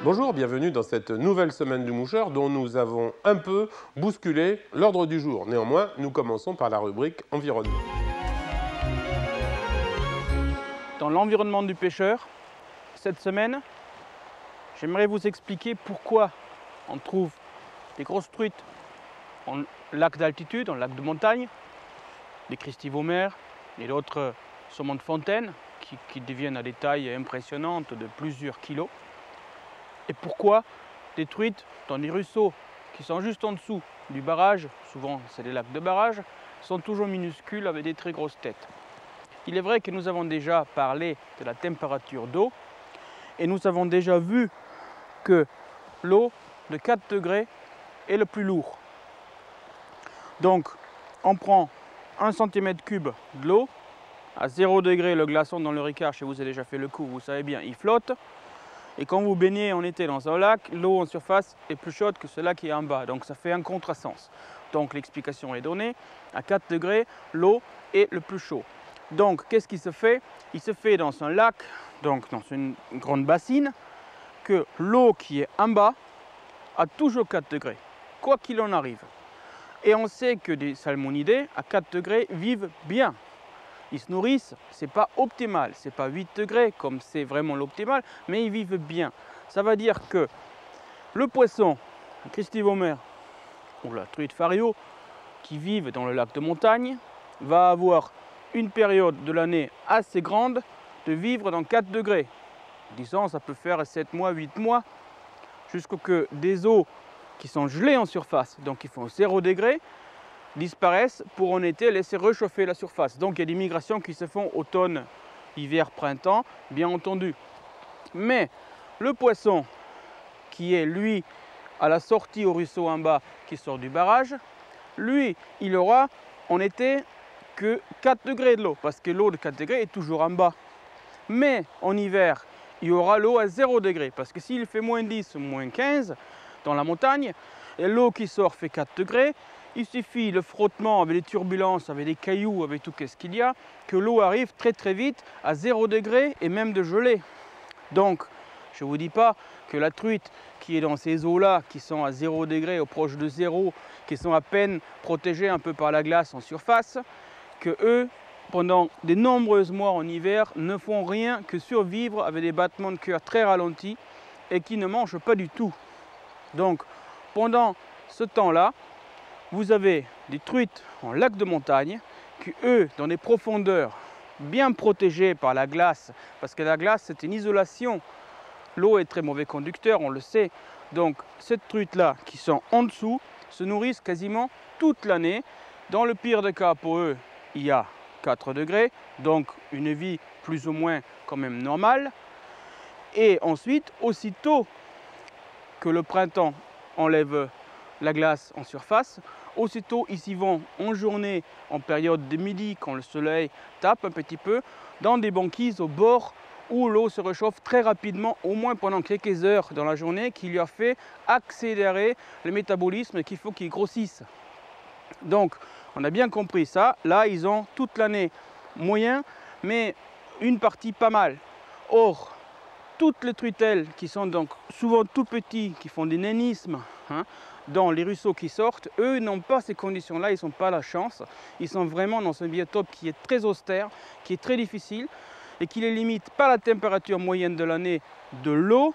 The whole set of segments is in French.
Bonjour, bienvenue dans cette nouvelle semaine du moucheur dont nous avons un peu bousculé l'ordre du jour. Néanmoins, nous commençons par la rubrique environnement. Dans l'environnement du pêcheur, cette semaine, j'aimerais vous expliquer pourquoi on trouve des grosses truites en lac d'altitude, en lac de montagne, des cristivomères et d'autres saumons de fontaine qui deviennent à des tailles impressionnantes de plusieurs kilos. Et pourquoi des truites dans des ruisseaux qui sont juste en dessous du barrage, souvent c'est des lacs de barrage, sont toujours minuscules avec des très grosses têtes. Il est vrai que nous avons déjà parlé de la température d'eau et nous avons déjà vu que l'eau de 4 degrés est le plus lourd. Donc on prend 1 cm3 de l'eau, à 0 degré le glaçon dans le Ricard, si vous avez déjà fait le coup, vous savez bien, il flotte. Et quand vous baignez en été dans un lac, l'eau en surface est plus chaude que celle qui est en bas. Donc ça fait un contresens. Donc l'explication est donnée. À 4 degrés, l'eau est le plus chaud. Donc qu'est-ce qui se fait? Il se fait dans un lac, donc dans une grande bassine, que l'eau qui est en bas a toujours 4 degrés, quoi qu'il en arrive. Et on sait que des salmonidés à 4 degrés vivent bien. Ils se nourrissent, c'est pas optimal, c'est pas 8 degrés comme c'est vraiment l'optimal, mais ils vivent bien. Ça veut dire que le poisson, le cristivomère ou la truite fario qui vivent dans le lac de montagne va avoir une période de l'année assez grande de vivre dans 4 degrés. Disons, ça peut faire 7 mois, 8 mois, jusqu'à ce que des eaux qui sont gelées en surface, donc qui font 0 degré, disparaissent pour en été laisser réchauffer la surface. Donc il y a des migrations qui se font automne, hiver, printemps, bien entendu. Mais le poisson qui est lui à la sortie au ruisseau en bas qui sort du barrage, lui il aura en été que 4 degrés de l'eau parce que l'eau de 4 degrés est toujours en bas. Mais en hiver il y aura l'eau à 0 degré parce que s'il fait moins 10 ou moins 15 dans la montagne et l'eau qui sort fait 4 degrés, il suffit le frottement avec les turbulences, avec les cailloux, avec tout ce qu'il y a, que l'eau arrive très vite à 0 degré et même de gelée. Donc, je ne vous dis pas que la truite qui est dans ces eaux-là, qui sont à 0 degré ou proche de 0, qui sont à peine protégées un peu par la glace en surface, que eux, pendant de nombreux mois en hiver, ne font rien que survivre avec des battements de cœur très ralentis et qui ne mangent pas du tout. Donc, pendant ce temps-là, vous avez des truites en lac de montagne qui, eux, dans des profondeurs bien protégées par la glace, parce que la glace, c'est une isolation. L'eau est très mauvais conducteur, on le sait. Donc, ces truites-là qui sont en dessous se nourrissent quasiment toute l'année. Dans le pire des cas, pour eux, il y a 4 degrés, donc une vie plus ou moins quand même normale. Et ensuite, aussitôt que le printemps enlève la glace en surface, aussitôt ils y vont en journée, en période de midi, quand le soleil tape un petit peu, dans des banquises au bord où l'eau se réchauffe très rapidement, au moins pendant quelques heures dans la journée, qui lui a fait accélérer le métabolisme qu'il faut qu'il grossisse. Donc, on a bien compris ça. Là, ils ont toute l'année moyen, mais une partie pas mal. Or, toutes les truitelles qui sont donc souvent tout petits, qui font des nanismes, dans les ruisseaux qui sortent, eux n'ont pas ces conditions-là, ils n'ont pas la chance. Ils sont vraiment dans un biotope qui est très austère, qui est très difficile et qui les limite par la température moyenne de l'année de l'eau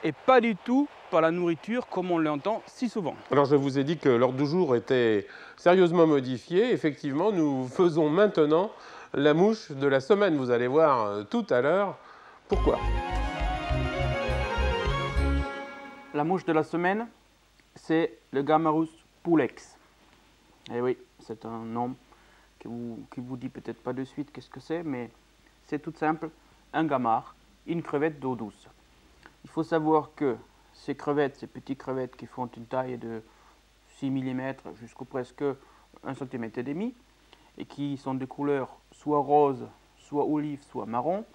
et pas du tout par la nourriture comme on l'entend si souvent. Alors je vous ai dit que l'ordre du jour était sérieusement modifié. Effectivement, nous faisons maintenant la mouche de la semaine. Vous allez voir tout à l'heure pourquoi. La mouche de la semaine, c'est le Gammarus pulex. Et oui, c'est un nom qui vous dit peut-être pas de suite qu'est-ce que c'est, mais c'est tout simple, un gamard, une crevette d'eau douce. Il faut savoir que ces crevettes, ces petites crevettes qui font une taille de 6 mm jusqu'à presque 1,5 cm et qui sont de couleur soit rose, soit olive, soit marron,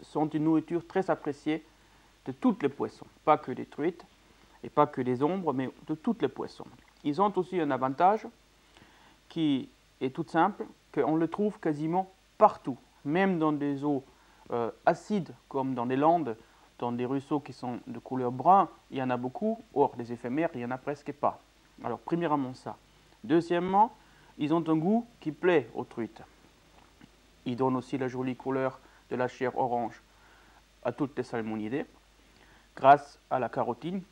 sont une nourriture très appréciée de tous les poissons, pas que des truites et pas que des ombres, mais de tous les poissons. Ils ont aussi un avantage qui est tout simple, qu'on le trouve quasiment partout, même dans des eaux acides comme dans les Landes, dans des ruisseaux qui sont de couleur brun, il y en a beaucoup. Or, des éphémères, il n'y en a presque pas. Alors, premièrement, ça. Deuxièmement, ils ont un goût qui plaît aux truites. Ils donnent aussi la jolie couleur de la chair orange à toutes les salmonidés, grâce à la carotine, de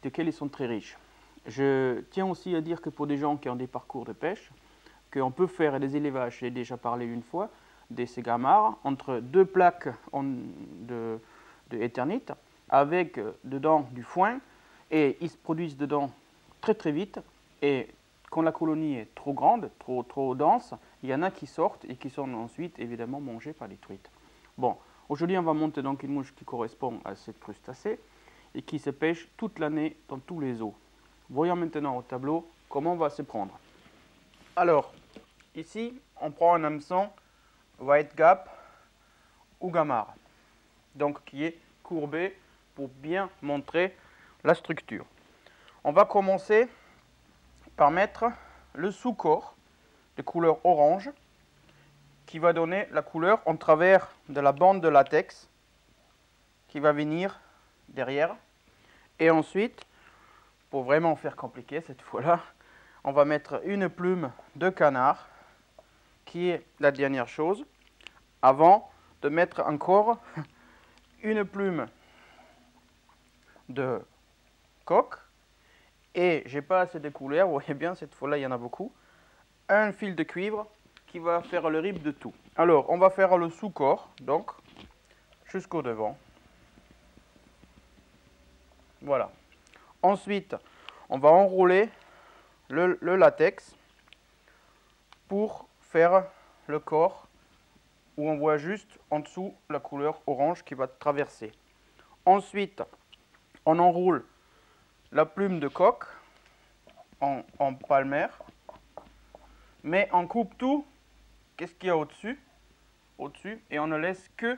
laquelle ils sont très riches. Je tiens aussi à dire que pour des gens qui ont des parcours de pêche, qu'on peut faire des élevages, j'ai déjà parlé une fois, des ségamars, entre deux plaques de éternite, avec dedans du foin, et ils se produisent dedans très très vite, et quand la colonie est trop grande, trop dense, il y en a qui sortent et qui sont ensuite évidemment mangés par les truites. Bon, aujourd'hui on va monter donc une mouche qui correspond à cette crustacée et qui se pêche toute l'année dans tous les eaux. Voyons maintenant au tableau comment on va se prendre. Alors, ici, on prend un hameçon White Gap ou Gamard, donc qui est courbé pour bien montrer la structure. On va commencer par mettre le sous-corps de couleur orange qui va donner la couleur en travers de la bande de latex qui va venir derrière. Et ensuite, pour vraiment faire compliqué cette fois-là, on va mettre une plume de canard qui est la dernière chose avant de mettre encore une plume de coque. Et j'ai pas assez de couleurs, vous voyez bien, cette fois-là il y en a beaucoup. Un fil de cuivre qui va faire le rib de tout. Alors, on va faire le sous-corps, donc, jusqu'au devant. Voilà. Ensuite, on va enrouler le latex pour faire le corps où on voit juste en dessous la couleur orange qui va traverser. Ensuite, on enroule la plume de coque en palmaire, mais on coupe tout, qu'est-ce qu'il y a au-dessus, et on ne laisse que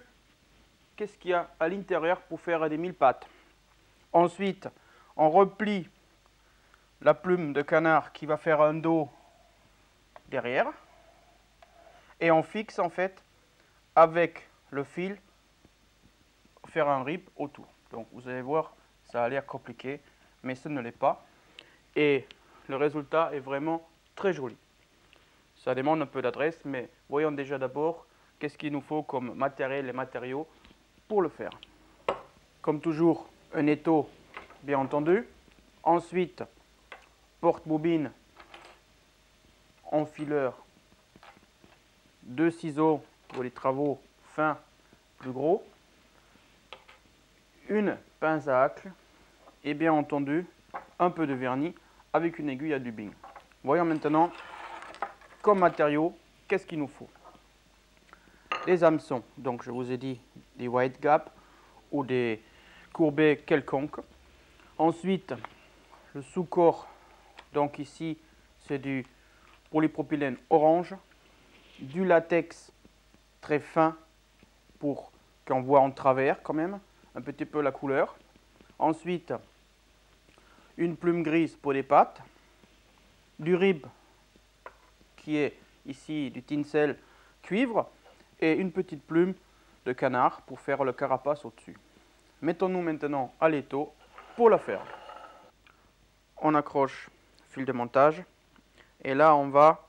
qu'est-ce qu'il y a à l'intérieur pour faire des mille pattes. Ensuite, on replie la plume de canard qui va faire un dos derrière, et on fixe en fait avec le fil faire un rib autour. Donc vous allez voir, ça a l'air compliqué, mais ce ne l'est pas. Et le résultat est vraiment très joli. Ça demande un peu d'adresse, mais voyons déjà d'abord qu'est-ce qu'il nous faut comme matériel et matériaux pour le faire. Comme toujours, un étau, bien entendu. Ensuite, porte-bobine, enfileur, deux ciseaux pour les travaux fins, plus gros, une pince à hacle et bien entendu un peu de vernis avec une aiguille à dubbing. Voyons maintenant comme matériaux qu'est-ce qu'il nous faut. Les hameçons, donc je vous ai dit des White Gap ou des courbés quelconques. Ensuite, le sous-corps, donc ici c'est du polypropylène orange, du latex très fin pour qu'on voit en travers quand même un petit peu la couleur. Ensuite, une plume grise pour les pattes, du rib qui est ici du tinsel cuivre et une petite plume de canard pour faire le carapace au-dessus. Mettons-nous maintenant à l'étau pour la faire. On accroche le fil de montage et là on va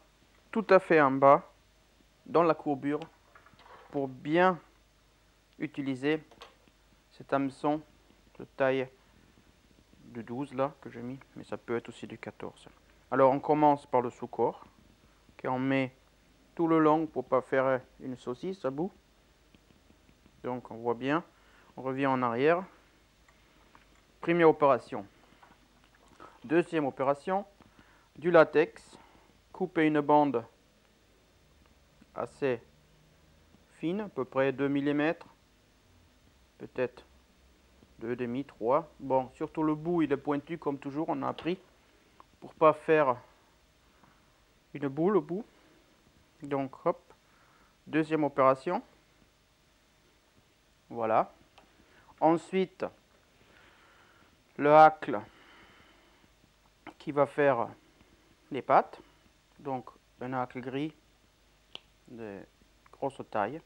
tout à fait en bas dans la courbure pour bien utiliser cet hameçon de taille de 12 là que j'ai mis, mais ça peut être aussi du 14. Alors on commence par le sous-corps qu'on met tout le long pour pas faire une saucisse à bout. Donc on voit bien, on revient en arrière. Première opération. Deuxième opération, du latex, couper une bande assez fine, à peu près 2 mm, peut-être 2,5, 3. Bon, surtout le bout, il est pointu comme toujours, on a appris, pour pas faire une boule au bout. Donc, hop, deuxième opération. Voilà. Ensuite, le hacle qui va faire les pattes. Donc, un hacle gris de grosse taille.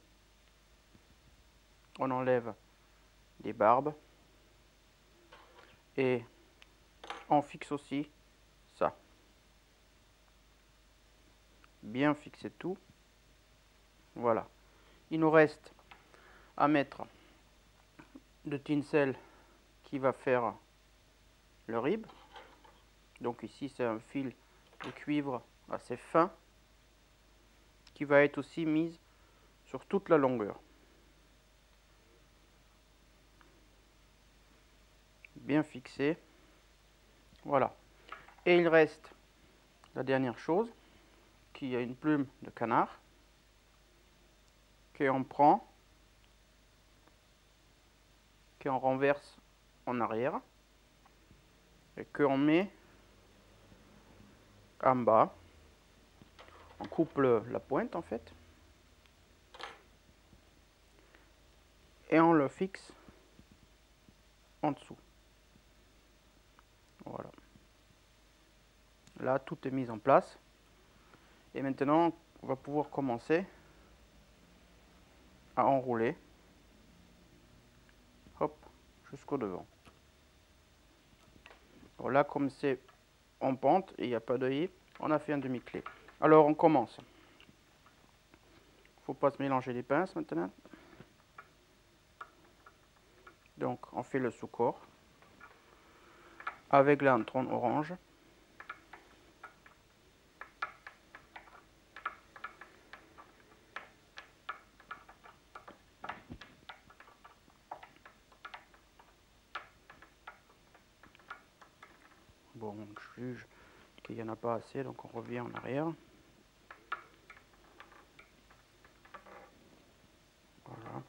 On enlève des barbes. Et on fixe aussi ça. Bien fixer tout. Voilà. Il nous reste à mettre de tinsel qui va faire le rib. Donc ici c'est un fil de cuivre assez fin qui va être aussi mise sur toute la longueur. Bien fixé. Voilà. Et il reste la dernière chose, qui est une plume de canard, qu'on prend, qu'on renverse en arrière, et qu'on met en bas. On coupe la pointe en fait, et on le fixe en dessous. Voilà. Là, tout est mis en place. Et maintenant, on va pouvoir commencer à enrouler. Hop, jusqu'au devant. Voilà, comme c'est en pente et il n'y a pas d'œillet, on a fait un demi-clé. Alors, on commence. Il ne faut pas se mélanger les pinces maintenant. Donc, on fait le sous-corps avec l'antron orange. Bon, je juge qu'il n'y en a pas assez, donc on revient en arrière. Voilà.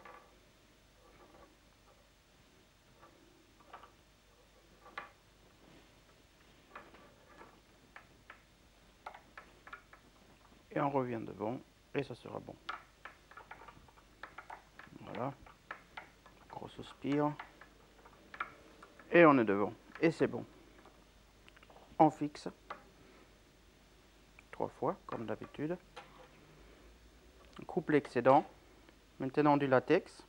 Et on revient devant, et ça sera bon. Voilà. Grosse spire. Et on est devant. Et c'est bon. On fixe 3 fois, comme d'habitude. On coupe l'excédent. Maintenant du latex,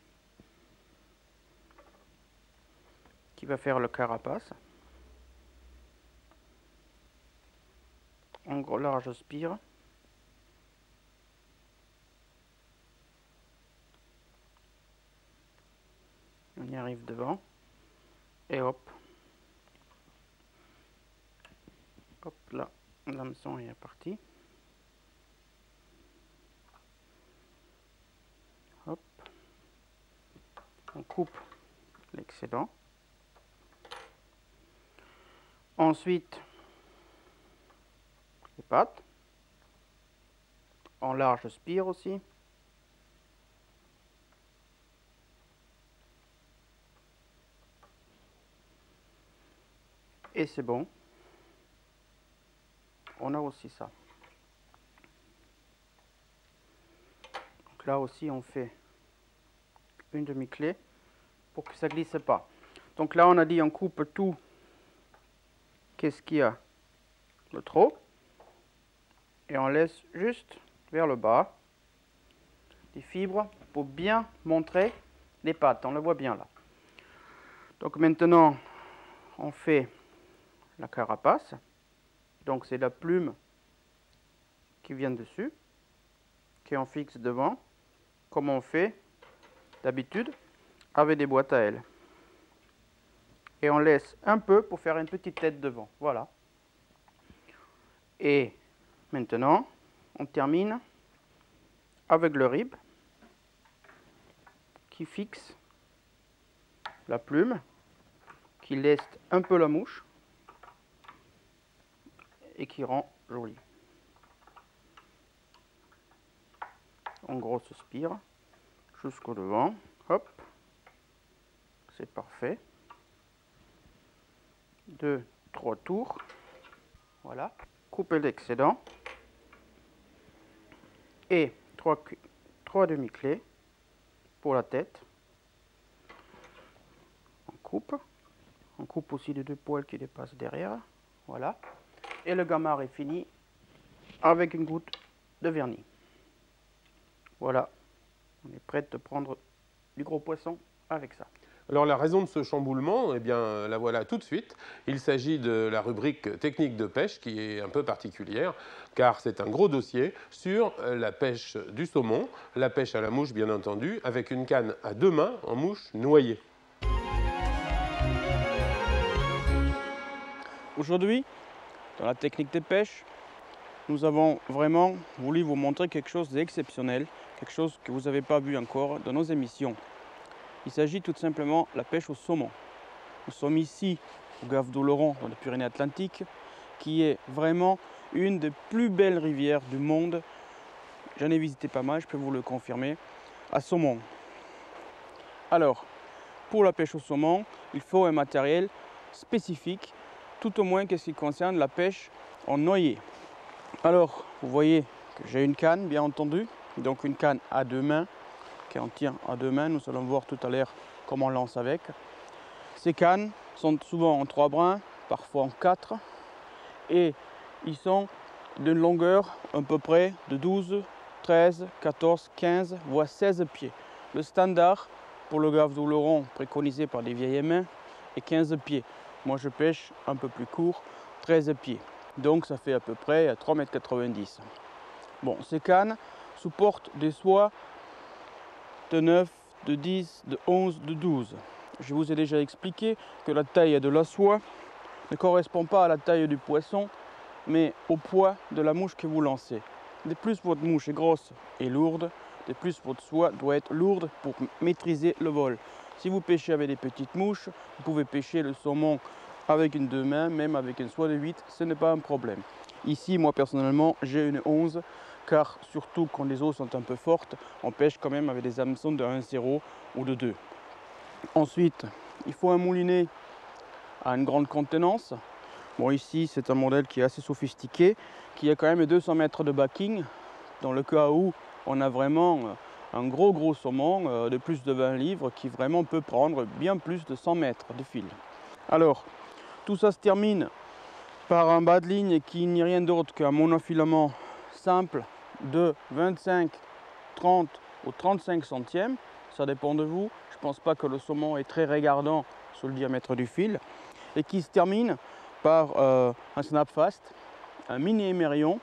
qui va faire le carapace. En gros, large spire. On y arrive devant. Et hop. Hop là, l'hameçon est parti. Hop. On coupe l'excédent. Ensuite, les pattes. En large spire aussi. Et c'est bon. On a aussi ça. Donc là aussi on fait une demi-clé pour que ça ne glisse pas. Donc là on a dit on coupe tout. Qu'est-ce qu'il y a de trop. Et on laisse juste vers le bas des fibres pour bien montrer les pattes. On le voit bien là. Donc maintenant on fait la carapace. Donc c'est la plume qui vient dessus, qu'on fixe devant, comme on fait d'habitude avec des boîtes à ailes. Et on laisse un peu pour faire une petite tête devant. Voilà. Et maintenant, on termine avec le rib qui fixe la plume, qui laisse un peu la mouche et qui rend joli. En grosse spire jusqu'au devant. Hop, c'est parfait. 2, 3 tours. Voilà. Couper l'excédent. Et 3 demi-clés pour la tête. On coupe. On coupe aussi les 2 poils qui dépassent derrière. Voilà. Et le gamard est fini avec une goutte de vernis. Voilà. On est prêt de prendre du gros poisson avec ça. Alors la raison de ce chamboulement, eh bien, la voilà tout de suite. Il s'agit de la rubrique technique de pêche qui est un peu particulière, car c'est un gros dossier sur la pêche du saumon, la pêche à la mouche bien entendu, avec une canne à 2 mains en mouche noyée. Aujourd'hui, dans la technique de pêche, nous avons vraiment voulu vous montrer quelque chose d'exceptionnel, quelque chose que vous n'avez pas vu encore dans nos émissions. Il s'agit tout simplement de la pêche au saumon. Nous sommes ici au Gave d'Oloron, dans les Pyrénées-Atlantiques, qui est vraiment une des plus belles rivières du monde. J'en ai visité pas mal, je peux vous le confirmer, à saumon. Alors, pour la pêche au saumon, il faut un matériel spécifique, tout au moins qu'est-ce qui concerne la pêche en noyer. Alors, vous voyez que j'ai une canne, bien entendu, donc une canne à 2 mains, qui en tient à 2 mains. Nous allons voir tout à l'heure comment on lance avec. Ces cannes sont souvent en 3 brins, parfois en 4, et ils sont d'une longueur à peu près de 12, 13, 14, 15, voire 16 pieds. Le standard pour le Gave d'Oloron préconisé par les vieilles mains est 15 pieds. Moi je pêche un peu plus court, 13 pieds. Donc ça fait à peu près 3,90 m. Bon, ces cannes supportent des soies de 9, de 10, de 11, de 12. Je vous ai déjà expliqué que la taille de la soie ne correspond pas à la taille du poisson, mais au poids de la mouche que vous lancez. De plus votre mouche est grosse et lourde, de plus votre soie doit être lourde pour maîtriser le vol. Si vous pêchez avec des petites mouches, vous pouvez pêcher le saumon avec une 2 mains, même avec une soie de 8, ce n'est pas un problème. Ici, moi personnellement, j'ai une 11, car surtout quand les eaux sont un peu fortes, on pêche quand même avec des hameçons de 1,0 ou de 2. Ensuite, il faut un moulinet à une grande contenance. Bon, ici, c'est un modèle qui est assez sophistiqué, qui a quand même 200 mètres de backing, dans le cas où on a vraiment un gros saumon de plus de 20 livres qui vraiment peut prendre bien plus de 100 mètres de fil. Alors, tout ça se termine par un bas de ligne qui n'est rien d'autre qu'un monofilament simple de 25, 30 ou 35 centièmes. Ça dépend de vous. Je ne pense pas que le saumon est très regardant sur le diamètre du fil. Et qui se termine par un snap fast, un mini émerion,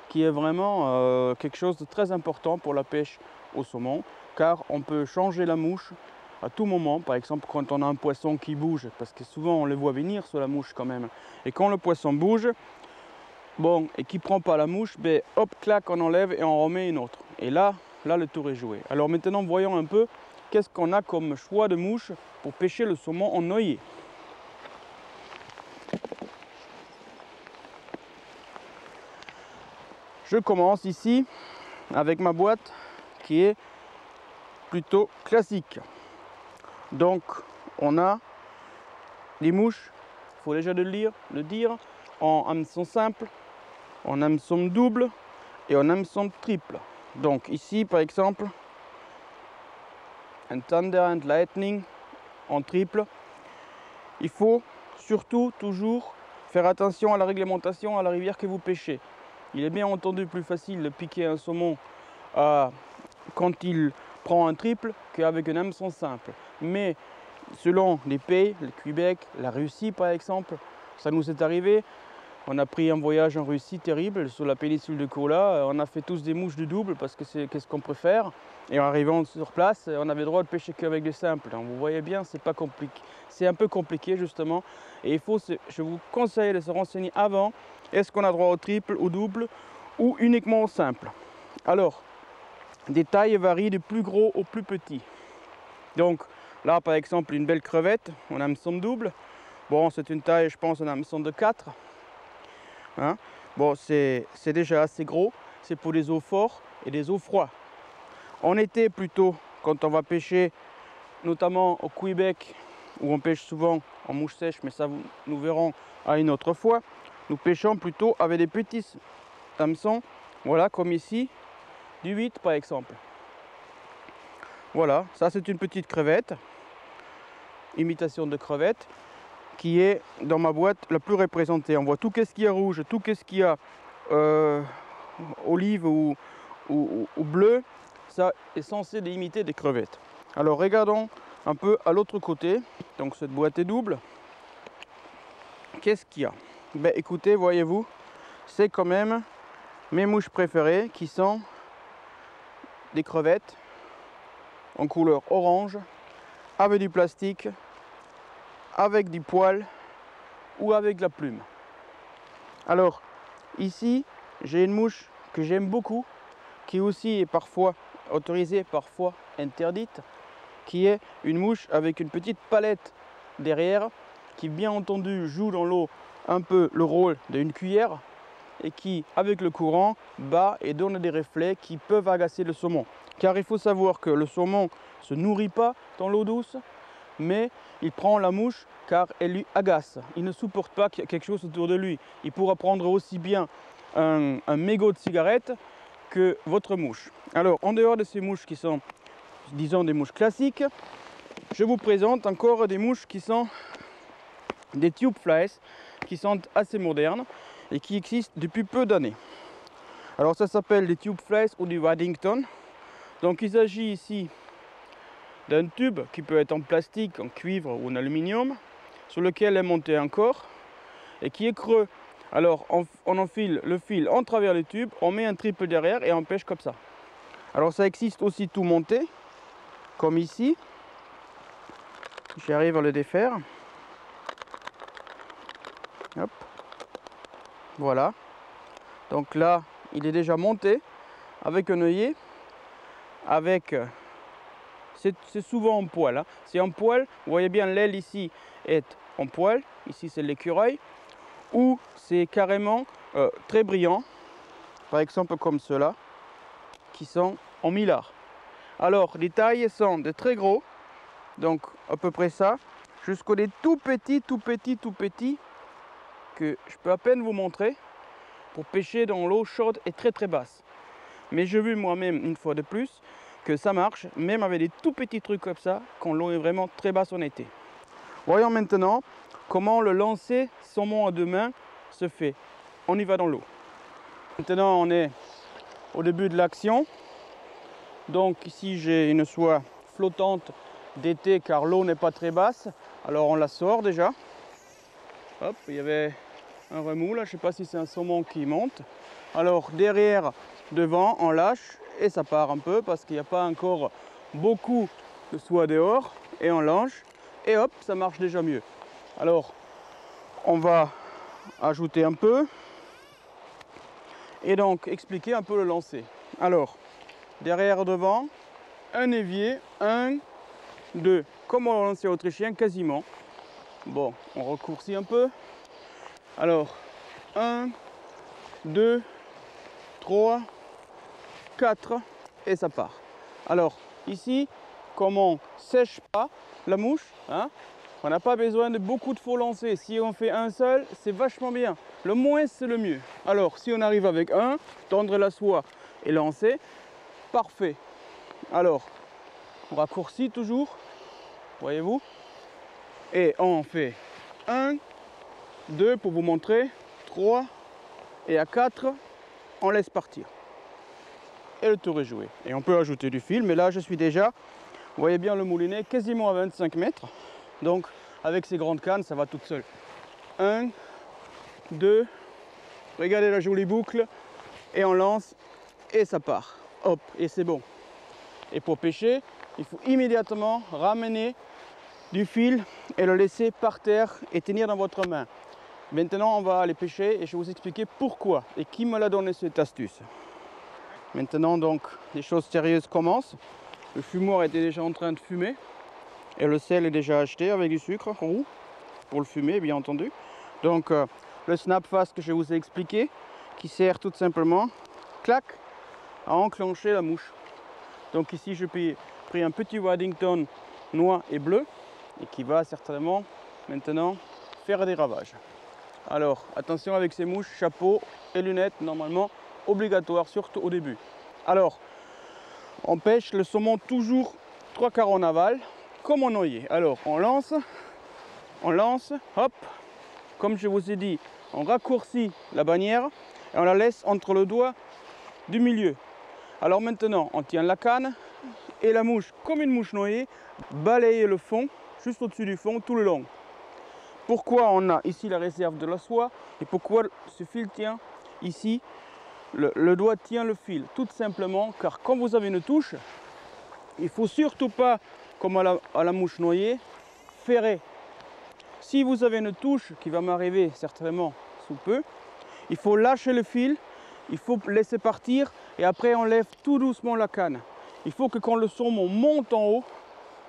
qui est vraiment quelque chose de très important pour la pêche au saumon, car on peut changer la mouche à tout moment. Par exemple, quand on a un poisson qui bouge, parce que souvent on le voit venir sur la mouche quand même, et quand le poisson bouge, bon, et qui ne prend pas la mouche, ben, hop, clac, on enlève et on remet une autre. Et là, le tour est joué. Alors maintenant, voyons un peu qu'est-ce qu'on a comme choix de mouche pour pêcher le saumon en noyer. Je commence ici avec ma boîte qui est plutôt classique. Donc on a des mouches, il faut déjà le dire, en hameçon simple, en hameçon double et en hameçon triple. Donc ici par exemple, un Thunder and Lightning en triple. Il faut surtout toujours faire attention à la réglementation à la rivière que vous pêchez. Il est bien entendu plus facile de piquer un saumon quand il prend un triple qu'avec un hameçon simple. Mais selon les pays, le Québec, la Russie par exemple, ça nous est arrivé. On a pris un voyage en Russie terrible sur la péninsule de Kola. On a fait tous des mouches de double parce que c'est ce qu'on préfère. Et en arrivant sur place, on avait le droit de pêcher qu'avec des simples. Donc vous voyez bien, c'est pas compliqué. C'est un peu compliqué justement. Et je vous conseille de se renseigner avant. Est-ce qu'on a droit au triple, au double ou uniquement au simple? Alors, des tailles varient du plus gros au plus petit. Donc là par exemple une belle crevette en hameçon double. Bon, c'est une taille, je pense, en hameçon de 4. Hein? Bon, c'est déjà assez gros. C'est pour des eaux fortes et des eaux froides. En été plutôt, quand on va pêcher, notamment au Québec, où on pêche souvent en mouche sèche, mais ça nous verrons à une autre fois, nous pêchons plutôt avec des petits hameçons, voilà, comme ici, du 8 par exemple. Voilà, ça c'est une petite crevette, imitation de crevette, qui est dans ma boîte la plus représentée. On voit tout ce qu'il y a rouge, tout ce qu'il y a olive ou bleu, ça est censé imiter des crevettes. Alors regardons un peu à l'autre côté. Donc cette boîte est double. Qu'est-ce qu'il y a? Ben écoutez, voyez-vous, c'est quand même mes mouches préférées qui sont des crevettes en couleur orange, avec du plastique, avec du poil ou avec la plume. Alors ici, j'ai une mouche que j'aime beaucoup, qui aussi est parfois autorisée, parfois interdite, qui est une mouche avec une petite palette derrière, qui bien entendu joue dans l'eau un peu le rôle d'une cuillère et qui, avec le courant, bat et donne des reflets qui peuvent agacer le saumon. Car il faut savoir que le saumon ne se nourrit pas dans l'eau douce, mais il prend la mouche car elle lui agace. Il ne supporte pas qu'il y ait quelque chose autour de lui. Il pourra prendre aussi bien un mégot de cigarette que votre mouche. Alors, en dehors de ces mouches qui sont, disons, des mouches classiques, je vous présente encore des mouches qui sont des tube flies, qui sont assez modernes et qui existent depuis peu d'années. Alors ça s'appelle des tube flies ou du Waddington. Donc il s'agit ici d'un tube qui peut être en plastique, en cuivre ou en aluminium, sur lequel est monté un corps et qui est creux. Alors on enfile le fil en travers le tube, on met un triple derrière et on pêche comme ça. Alors ça existe aussi tout monté, comme ici. J'arrive à le défaire. Hop. Voilà. Donc là, il est déjà monté avec un œillet, avec... C'est souvent en poil. Hein. C'est en poil, vous voyez bien l'aile ici est en poil, ici c'est l'écureuil, ou c'est carrément très brillant, par exemple comme ceux-là, qui sont en millard. Alors les tailles sont de très gros, donc à peu près ça, jusqu'au des tout petits, que je peux à peine vous montrer, pour pêcher dans l'eau chaude et très très basse. Mais j'ai vu moi-même une fois de plus que ça marche, même avec des tout petits trucs comme ça, quand l'eau est vraiment très basse en été. Voyons maintenant comment le lancer saumon à deux mains se fait. On y va dans l'eau. Maintenant on est au début de l'action. Donc ici j'ai une soie flottante d'été car l'eau n'est pas très basse. Alors on la sort déjà. Hop, il y avait un remous là, je ne sais pas si c'est un saumon qui monte. Alors derrière, devant, on lâche et ça part un peu parce qu'il n'y a pas encore beaucoup de soie dehors et on lâche et hop, ça marche déjà mieux. Alors on va ajouter un peu et donc expliquer un peu le lancer. Alors derrière, devant, un évier, 1, 2, comme on lancer autrichien quasiment. Bon, on raccourcit un peu. Alors 1, 2, 3, 4 et ça part. Alors ici, comme on sèche pas la mouche, hein, on n'a pas besoin de beaucoup de faux lancers. Si on fait un seul, c'est vachement bien. Le moins, c'est le mieux. Alors si on arrive avec un, tendre la soie et lancer, parfait. Alors, on raccourcit toujours, voyez-vous, et on fait 1, 2 pour vous montrer, 3 et à 4, on laisse partir. Et le tour est joué. Et on peut ajouter du fil, mais là je suis déjà, vous voyez bien le moulinet, quasiment à 25 mètres. Donc avec ces grandes cannes, ça va toute seule. 1, 2, regardez la jolie boucle, et on lance, et ça part. Hop, et c'est bon. Et pour pêcher, il faut immédiatement ramener du fil et le laisser par terre et tenir dans votre main. Maintenant, on va aller pêcher et je vais vous expliquer pourquoi et qui me l'a donné cette astuce. Maintenant, donc, les choses sérieuses commencent. Le fumoir était déjà en train de fumer et le sel est déjà acheté avec du sucre roux pour le fumer, bien entendu. Donc, le snap fast que je vous ai expliqué qui sert tout simplement, clac, à enclencher la mouche. Donc ici, je pris un petit Waddington noir et bleu et qui va certainement maintenant faire des ravages. Alors attention avec ces mouches, chapeau et lunettes normalement obligatoire, surtout au début. Alors on pêche le saumon toujours 3/4 en aval comme en œillet. Alors on lance, hop, comme je vous ai dit, on raccourcit la bannière et on la laisse entre le doigt du milieu. Alors maintenant on tient la canne et la mouche, comme une mouche noyée, balaye le fond, juste au-dessus du fond, tout le long. Pourquoi on a ici la réserve de la soie et pourquoi ce fil tient ici, le doigt tient le fil? Tout simplement car quand vous avez une touche, il ne faut surtout pas, comme à la mouche noyée, ferrer. Si vous avez une touche, qui va m'arriver certainement sous peu, il faut lâcher le fil, il faut laisser partir et après on lève tout doucement la canne. Il faut que quand le saumon monte en haut,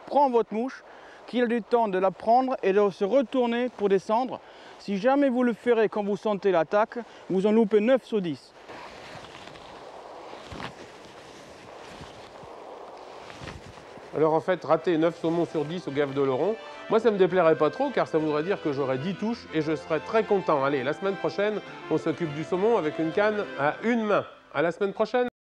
prend votre mouche, qu'il ait du temps de la prendre et de se retourner pour descendre. Si jamais vous le ferez quand vous sentez l'attaque, vous en loupez 9 sur 10. Alors en fait, rater 9 saumons sur 10 au gaffe d'Oloron, moi ça me déplairait pas trop car ça voudrait dire que j'aurais 10 touches et je serais très content. Allez, la semaine prochaine, on s'occupe du saumon avec une canne à une main. À la semaine prochaine!